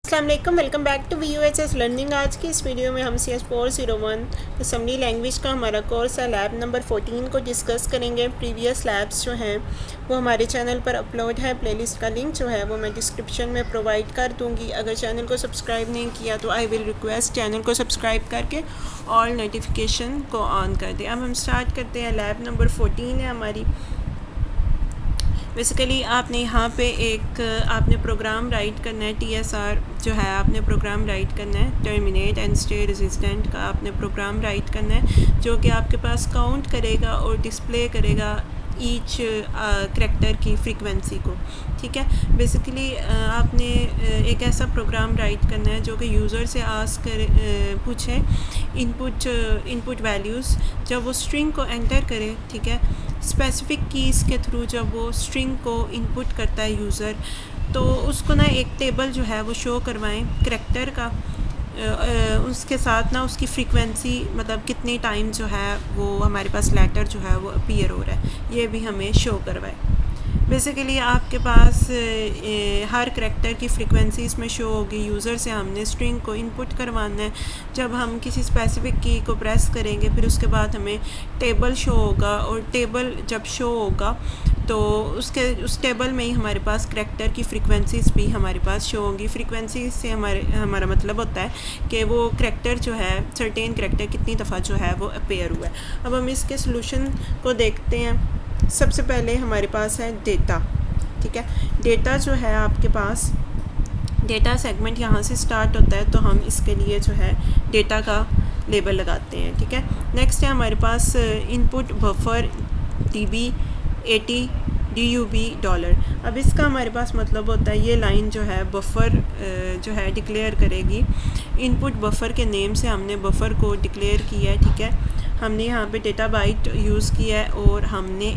अस्सलाम वालेकुम, welcome back to VUHS learning. आज की इस वीडियो में हम CS401 असम्बली लैंग्वेज का हमारा कोर्स है लैब नंबर 14 को डिस्कस करेंगे। प्रीवियस लैब्स जो हैं वो हमारे चैनल पर अपलोड है। प्लेलिस्ट का लिंक जो है वो मैं डिस्क्रिप्शन में प्रोवाइड कर दूंगी। अगर चैनल को सब्सक्राइब नहीं किया तो आई विल रिक्वेस्ट चैनल को सब्सक्राइब करके ऑल नोटिफिकेशन को ऑन कर दें। अब हम स्टार्ट करते हैं। लैब नंबर 14 है हमारी। बेसिकली आपने यहाँ पे एक आपने प्रोग्राम राइट करना है। TSR जो है आपने प्रोग्राम राइट करना है, टर्मिनेट एंड स्टे रेजिस्टेंट का आपने प्रोग्राम राइट करना है, जो कि आपके पास काउंट करेगा और डिस्प्ले करेगा ईच करैक्टर की फ्रीक्वेंसी को। ठीक है, बेसिकली आपने एक ऐसा प्रोग्राम राइट करना है जो कि यूज़र से आस्क कर पूछे इनपुट वैल्यूज़। जब वो स्ट्रिंग को एंटर करे, ठीक है, स्पेसिफिक कीज़ के थ्रू जब वो स्ट्रिंग को इनपुट करता है यूज़र, तो उसको ना एक टेबल जो है वो शो करवाएं करैक्टर का। उसके साथ ना उसकी फ्रीक्वेंसी, मतलब कितनी टाइम जो है वो हमारे पास लेटर जो है वो अपीयर हो रहा है, ये भी हमें शो करवाए। बेसिकली आपके पास हर करैक्टर की फ्रीक्वेंसी इसमें शो होगी। यूज़र से हमने स्ट्रिंग को इनपुट करवाना है। जब हम किसी स्पेसिफिक की को प्रेस करेंगे फिर उसके बाद हमें टेबल शो होगा, और टेबल जब शो होगा तो उस टेबल में ही हमारे पास करैक्टर की फ्रीक्वेंसीज़ भी हमारे पास शो होंगी। फ्रीक्वेंसी से हमारा मतलब होता है कि वो करैक्टर जो है, सर्टेन करैक्टर कितनी दफ़ा जो है वो अपेयर हुआ है। अब हम इसके सलूशन को देखते हैं। सबसे पहले हमारे पास है डेटा। ठीक है, डेटा जो है आपके पास डेटा सेगमेंट यहाँ से स्टार्ट होता है, तो हम इसके लिए जो है डेटा का लेबल लगाते हैं। ठीक है, नेक्स्ट है हमारे पास input buffer DB 80 DUB dollar. अब इसका हमारे पास मतलब होता है, ये लाइन जो है बफ़र जो है डिक्लेयर करेगी। इनपुट बफ़र के नेम से हमने बफ़र को डिक्लेयर किया है। ठीक है, हमने यहाँ पे डेटा बाइट यूज़ किया है और हमने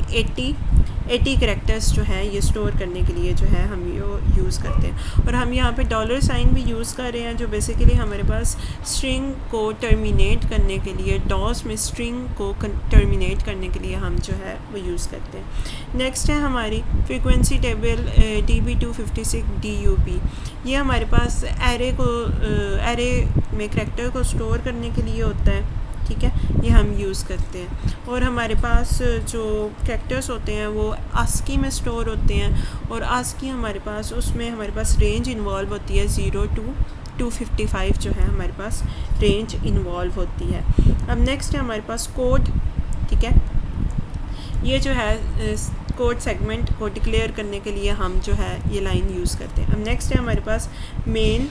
80 करैक्टर्स जो है ये स्टोर करने के लिए जो है हम ये यूज़ करते हैं। और हम यहाँ पे डॉलर साइन भी यूज़ कर रहे हैं, जो बेसिकली हमारे पास स्ट्रिंग को टर्मिनेट करने के लिए, डॉस में स्ट्रिंग को टर्मिनेट करने के लिए हम जो है वो यूज़ करते हैं। नेक्स्ट है हमारी फ्रीक्वेंसी टेबल DB 256 DUB। ये हमारे पास एरे में करैक्टर को स्टोर करने के लिए होता है। ठीक है, ये हम यूज़ करते हैं। और हमारे पास जो कैरेक्टर्स होते हैं वो ASCII में स्टोर होते हैं, और ASCII हमारे पास उसमें हमारे पास रेंज इन्वॉल्व होती है। 0 to 255 जो है हमारे पास रेंज इन्वॉल्व होती है। अब नेक्स्ट है हमारे पास कोड। ठीक है, ये जो है कोड सेगमेंट को डिक्लेयर करने के लिए हम जो है ये लाइन यूज़ करते हैं। अब नेक्स्ट है हमारे पास मेन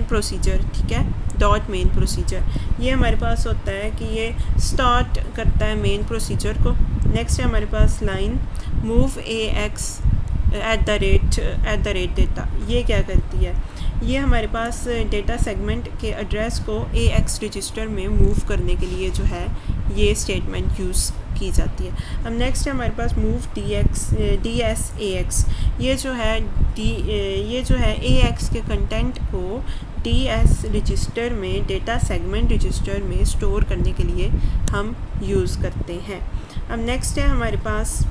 प्रोसीजर। ठीक है, डॉट मेन प्रोसीजर, ये हमारे पास होता है कि ये स्टार्ट करता है मेन प्रोसीजर को। नेक्स्ट है हमारे पास लाइन मूव AX @ डेटा। ये क्या करती है, ये हमारे पास डेटा सेगमेंट के एड्रेस को AX रजिस्टर में मूव करने के लिए जो है ये स्टेटमेंट यूज़ की जाती है। अब नेक्स्ट है हमारे पास मूव DS AX। ये जो है AX के कंटेंट को DS रजिस्टर में, डेटा सेगमेंट रजिस्टर में स्टोर करने के लिए हम यूज़ करते हैं। अब नेक्स्ट है हमारे पास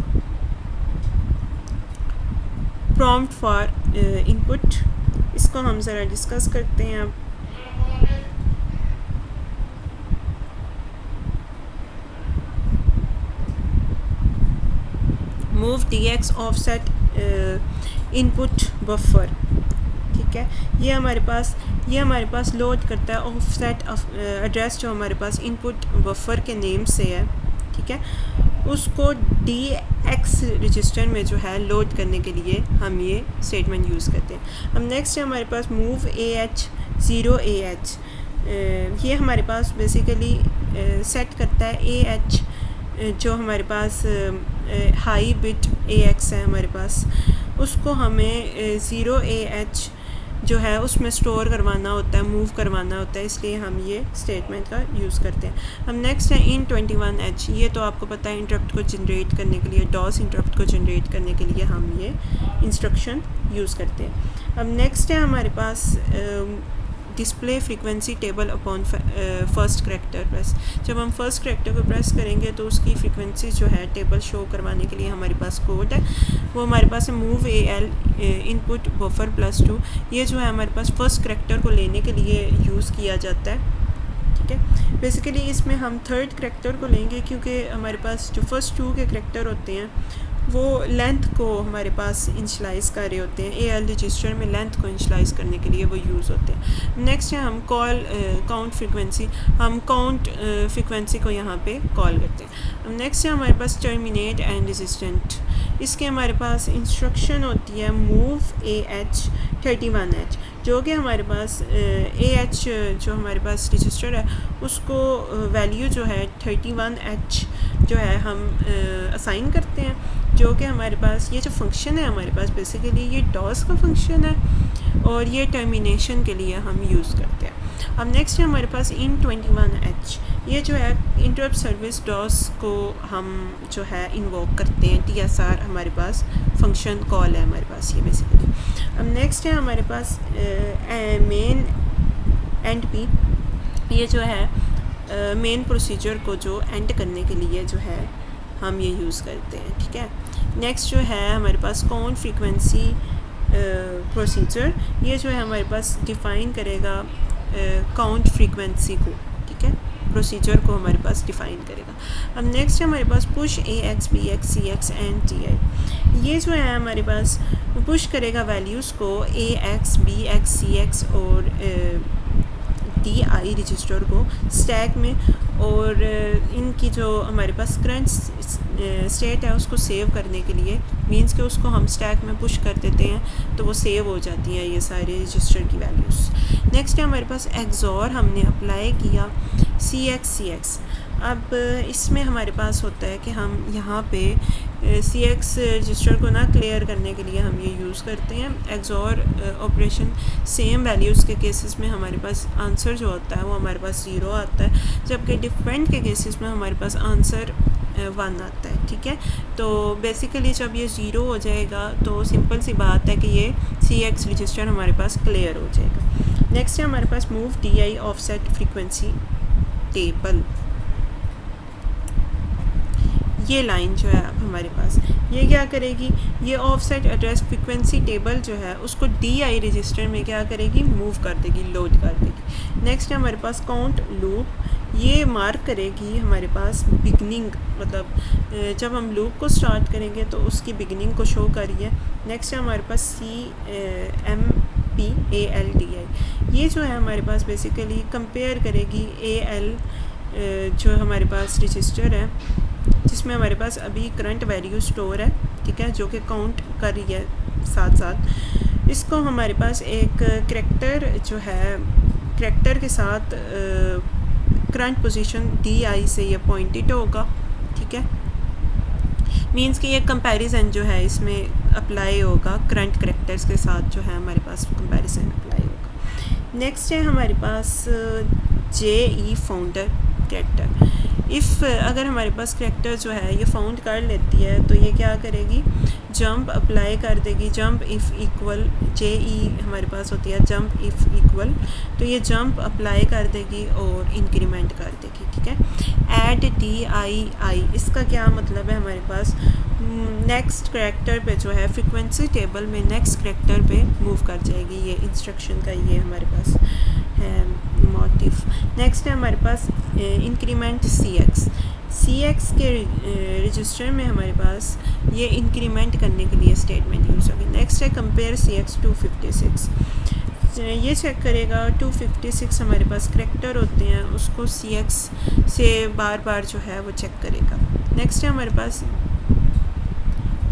प्रॉम्प्ट फॉर इनपुट। इसको हम ज़रा डिस्कस करते हैं। अब move DX offset input buffer. ठीक है, ये हमारे पास लोड करता है ऑफसेट एड्रेस जो हमारे पास इनपुट बफर के नेम से है। ठीक है, उसको DX रजिस्टर में जो है लोड करने के लिए हम ये स्टेटमेंट यूज़ करते हैं। अब नेक्स्ट है हमारे पास मूव AH 0AH। ये हमारे पास बेसिकली सेट करता है AH जो हमारे पास हाई बिट AX है हमारे पास, उसको हमें 0AH जो है उसमें स्टोर करवाना होता है, मूव करवाना होता है, इसलिए हम ये स्टेटमेंट का यूज़ करते हैं। हम नेक्स्ट है int21H। ये तो आपको पता है इंटरप्ट को जनरेट करने के लिए, DOS इंटरप्ट को जनरेट करने के लिए हम ये इंस्ट्रक्शन यूज़ करते हैं। अब नेक्स्ट है हमारे पास display frequency table upon first character press. जब हम फर्स्ट करैक्टर को प्रेस करेंगे तो उसकी फ्रीक्वेंसी जो है टेबल शो करवाने के लिए हमारे पास कोड है, वो हमारे पास है मूव AL इनपुट बफर +2। ये जो है हमारे पास फर्स्ट करैक्टर को लेने के लिए यूज़ किया जाता है, ठीक है। बेसिकली इसमें हम थर्ड करैक्टर को लेंगे क्योंकि हमारे पास जो फर्स्ट 2 के करैक्टर होते हैं वो लेंथ को हमारे पास इनिशलाइज़ कर रहे होते हैं, AL रजिस्टर में लेंथ को इनिशलाइज़ करने के लिए वो यूज़ होते हैं। नेक्स्ट है हम काउंट फ्रीक्वेंसी, हम काउंट फ्रीक्वेंसी को यहाँ पे कॉल करते हैं। नेक्स्ट है हमारे पास टर्मिनेट एंड रेजिस्टेंट। इसके हमारे पास इंस्ट्रक्शन होती है मूव AH 31H, जो कि हमारे पास AH जो हमारे पास रजिस्टर है उसको वैल्यू जो है 31H जो है हम असाइन करते हैं, जो कि हमारे पास ये जो फंक्शन है हमारे पास बेसिकली ये डॉस का फंक्शन है और ये टर्मिनेशन के लिए हम यूज़ करते हैं। अब नेक्स्ट है हमारे पास इन 21H, ये जो है इंटरप्ट सर्विस डॉस को हम जो है इन्वोक करते हैं, TSR हमारे पास फंक्शन कॉल है हमारे पास ये बेसिकली। अब नेक्स्ट है हमारे पास मेन एंड पी, ये जो है मेन प्रोसीजर को जो एंड करने के लिए जो है हम ये यूज़ करते हैं, ठीक है। नेक्स्ट जो है हमारे पास काउंट फ्रीक्वेंसी प्रोसीजर, ये जो है हमारे पास डिफ़ाइन करेगा काउंट फ्रीक्वेंसी को, ठीक है, प्रोसीजर को हमारे पास डिफ़ाइन करेगा। अब नेक्स्ट है हमारे पास push AX BX CX and TI, ये जो है हमारे पास पुश करेगा वैल्यूज़ को AX BX CX और TI रजिस्टर को स्टैक में, और इनकी जो हमारे पास करंट स्टेट है उसको सेव करने के लिए मींस कि उसको हम स्टैक में पुश कर देते हैं तो वो सेव हो जाती हैं ये सारे रजिस्टर की वैल्यूज़। नेक्स्ट है हमारे पास एक्सॉर, हमने अप्लाई किया CX। अब इसमें हमारे पास होता है कि हम यहाँ पे CX रजिस्टर को ना क्लियर करने के लिए हम ये यूज़ करते हैं एक्सॉर ऑपरेशन। सेम वैल्यूज़ के केसेस में हमारे पास आंसर जो होता है वो हमारे पास 0 आता है, जबकि डिफरेंट के केसेस में हमारे पास आंसर 1 आता है, ठीक है। तो बेसिकली जब ये 0 हो जाएगा तो सिंपल सी बात है कि ये CX रजिस्टर हमारे पास क्लियर हो जाएगा। नेक्स्ट है हमारे पास move DI offset frequency table, ये लाइन जो है अब हमारे पास ये क्या करेगी, ये ऑफसेट एड्रेस फ्रीक्वेंसी टेबल जो है उसको DI रजिस्टर में क्या करेगी, मूव कर देगी, लोड कर देगी। नेक्स्ट है हमारे पास काउंट लूप, ये मार्क करेगी हमारे पास बिगनिंग, मतलब जब हम लूप को स्टार्ट करेंगे तो उसकी बिगनिंग को शो करिए। नेक्स्ट है हमारे पास CMPALDI, ये जो है हमारे पास बेसिकली कंपेयर करेगी AL जो हमारे पास रजिस्टर है जिसमें हमारे पास अभी करंट वैल्यू स्टोर है, ठीक है, जो कि काउंट कर रही है साथ साथ। इसको हमारे पास एक करैक्टर जो है करैक्टर के साथ करंट पोजीशन DI से ये पॉइंटेड होगा, ठीक है, मींस कि ये कंपैरिजन जो है इसमें अप्लाई होगा करंट करैक्टर्स के साथ जो है हमारे पास कंपैरिजन अप्लाई होगा। नेक्स्ट है हमारे पास JE फाउंडर करैक्टर। इफ़ अगर हमारे पास करैक्टर जो है ये फाउंड कर लेती है तो ये क्या करेगी, जंप अप्लाई कर देगी, जंप इफ़ इक्वल JE हमारे पास होती है जंप इफ़ इक्वल, तो ये जंप अप्लाई कर देगी और इंक्रीमेंट कर देगी, ठीक है। ऐड DII, इसका क्या मतलब है, हमारे पास नेक्स्ट करैक्टर पे जो है फ्रीक्वेंसी टेबल में नेक्स्ट करैक्टर पे मूव कर जाएगी, ये इंस्ट्रक्शन का ये हमारे पास है मोटिव। नेक्स्ट है हमारे पास इंक्रीमेंट CX के रजिस्टर में हमारे पास ये इंक्रीमेंट करने के लिए स्टेटमेंट यूज़ होगी। नेक्स्ट है कंपेयर CX 256, ये चेक करेगा 256 हमारे पास करैक्टर होते हैं उसको CX से बार बार जो है वो चेक करेगा। नेक्स्ट है हमारे पास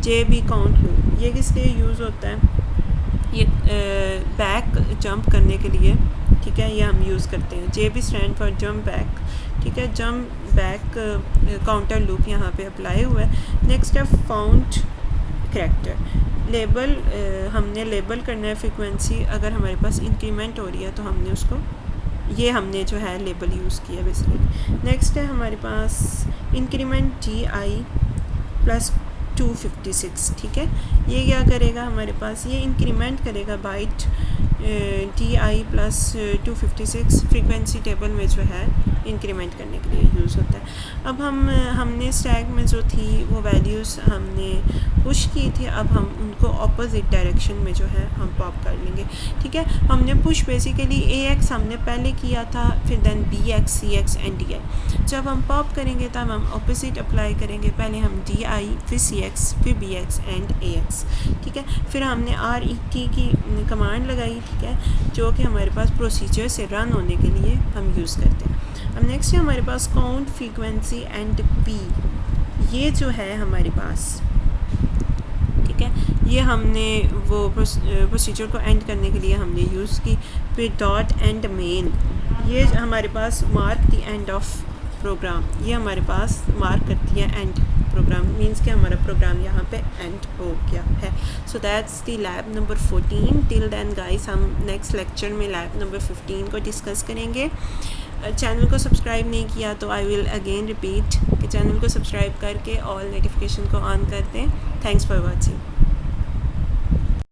JB काउंट लूप, ये किस लिए यूज़ होता है, ये बैक जंप करने के लिए, ठीक है, ये हम यूज़ करते हैं। JB stand for jump back, ठीक है, जंप बैक काउंटर लूप यहाँ पे अप्लाई हुआ है। नेक्स्ट है फाउंड करैक्टर लेबल, हमने लेबल करना है फ्रीक्वेंसी, अगर हमारे पास इंक्रीमेंट हो रही है तो हमने उसको ये हमने जो है लेबल यूज़ किया बेसिकली। नेक्स्ट है हमारे पास इंक्रीमेंट GI प्लस 256, ठीक है, ये क्या करेगा हमारे पास, ये इंक्रीमेंट करेगा byte T I plus 256 frequency table में जो है इंक्रीमेंट करने के लिए यूज़ होता है। अब हमने स्टैक में जो थी वो वैल्यूज़ हमने पुश की थी, अब हम उनको ऑपोजिट डायरेक्शन में जो है हम पॉप कर लेंगे। ठीक है, हमने पुश बेसिकली ए एक्स हमने पहले किया था, फिर then B X, C X and D I. जब हम पॉप करेंगे तब हम ऑपोजिट अप्लाई करेंगे, पहले हम डी आई, फिर सी एक्स, फिर B X and A X. ठीक है, फिर हमने आर ई टी की कमांड लगाई, ठीक है, जो कि हमारे पास प्रोसीजर से रन होने के लिए हम यूज़ करते हैं। अब नेक्स्ट है हमारे पास काउंट, फ्रीक्वेंसी एंड पी, ये जो है हमारे पास, ठीक है, ये हमने वो प्रोसीजर को एंड करने के लिए हमने यूज़ की। फिर डॉट एंड मेन, ये हमारे पास mark the end of program, ये हमारे पास मार्क करती है एंड प्रोग्राम, मीन्स कि हमारा प्रोग्राम यहाँ पे एंड हो गया है। So that's the lab number 14। Till then guys हम नेक्स्ट लेक्चर में लैब नंबर 15 को डिस्कस करेंगे। चैनल को सब्सक्राइब नहीं किया तो आई विल अगेन रिपीट कि चैनल को सब्सक्राइब करके ऑल नोटिफिकेशन को ऑन कर दें। Thanks for watching.